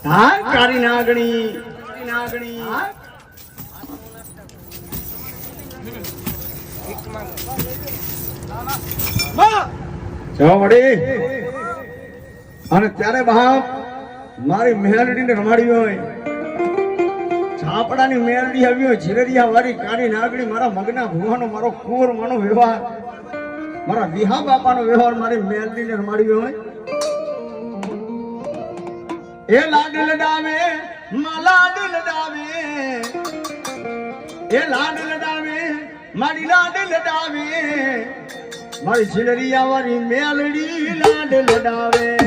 હા કારી નાગણી જો વડી અને ત્યારે બાપ મારી મેલડીને રમાડી હોય છાપડાની મેલડી આવી હોય જીરડિયા વાળી કાળી નાગણી મારા મગના ભુવાનો મારો કુંવર માનો વ્યવહાર મારા વિહા બાપાનો વ્યવહાર મારી મેલડીને રમાડી હોય એ લાડ લડાવે લાડ લડાવે એ લાડ લડાવે મારી લાડ લડાવે મારી જીરડિયા વાળી મેલડી લાડ લડાવે